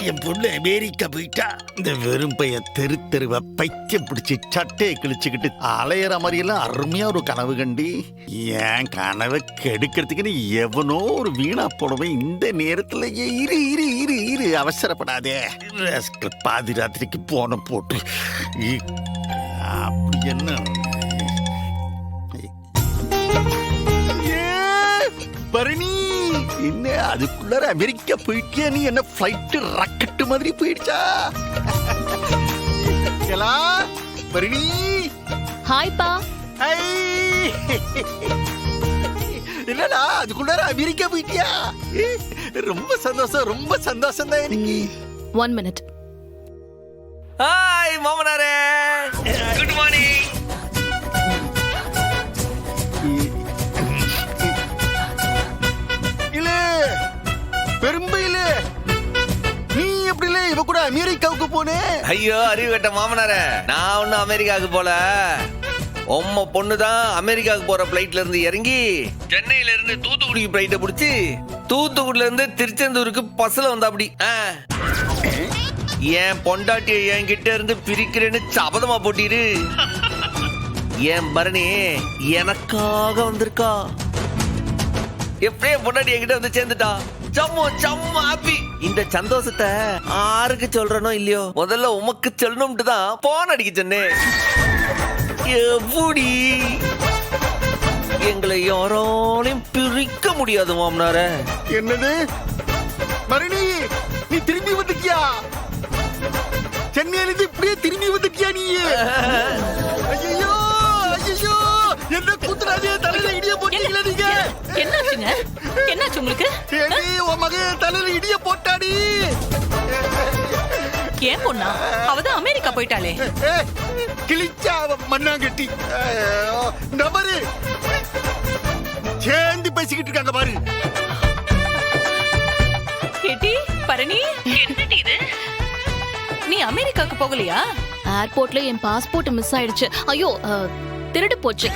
என் பொண்ணு அமெரிக்கா போயிட்டா. இந்த வெறும் பையன் தெரு தெருவ பைத்தியம் பிடிச்சி சட்டையை கிழிச்சுக்கிட்டு அலையிற மாதிரியெல்லாம் அருமையா ஒரு கனவு கண்டி என் கனவை கெடுக்கிறதுக்குன்னு எவனோ ஒரு வீணா போடவே இந்த நேரத்துல இரு இரு இரு இரு அவசரப்படாதே. பாதி ராத்திரிக்கு போன போட்டு அப்படி என்ன பரணி, என்ன அதுக்குள்ளார அமெரிக்கா போயிட்டியா? நீ என்ன ஃபிளைட் ராக்கெட் மாதிரி போயிடுச்சா? பரணி, ஹாய் பா. என்னடா அதுக்குள்ளார அமெரிக்கா போயிட்டியா? ரொம்ப சந்தோஷம், ரொம்ப சந்தோஷம் தான் எனக்கு. 1 minute. ஹாய் மாமனாரே, குட் மார்னிங். பெரும்பையில நீ எப்படி இவ கூட அமெரிக்காவுக்கு போனே? ஐயோ அறிவு கட்ட மாமனாரே, நான் ஒன்னும் அமெரிக்காவுக்கு போல. உம்ம பொண்ணுதான் அமெரிக்காவுக்கு போற பிளைட்ல இருந்து இறங்கி சென்னையில இருந்து தூத்துக்குடிக்கு பிளைட்டை பிடிச்சி தூத்துக்குடியில இருந்து திருச்செந்தூருக்கு பஸ்ல வந்தா அப்படி. என் பொண்டாட்டியை என்கிட்ட இருந்து பிரிக்கிறேன்னு சபதமா போட்டிரு. என் பரணி எனக்காக வந்திருக்கா. எப்படியே பொண்டாட்டி என்கிட்ட வந்து சேர்ந்துட்டா. ஜம்மு ஜம்மு ஹாப்பி. இந்த சந்தோஷத்தை யாருக்கு சொல்றனோ இல்லையோ, முதல்ல உமக்கு சொல்லணும்ட்டு தான் போன் அடிக்க சொன்னேன். எப்படி எங்களை யாராலையும் பிரிக்க முடியாது மாமனார. என்னது மரணி, நீ திரும்பி வந்துட்டியா? சென்னையில இருந்து இப்படியே திரும்பி வந்துட்டியா நீ? ஐயோ ஐயோ, என்ன குத்துறாதே, தலையில இடிய போட்டீங்களா நீங்க? என்னாச்சுங்க? என்னாச்சு உங்களுக்கு? ஏடி உன் மகன் தலையில இடிய போட்டாடி. ஏன் பொண்ணா? அவதான் அமெரிக்கா போயிட்டாளே. கிழிச்சா மண்ணாங்கட்டி நபரு சேர்ந்து பேசிக்கிட்டு இருக்காங்க பாரு. கேட்டி பரணி, என்னடி இது? நீ அமெரிக்காக்கு போகலையா? ஏர்போர்ட்ல என் பாஸ்போர்ட் மிஸ் ஆயிடுச்சு. ஐயோ, திருடு போச்சு.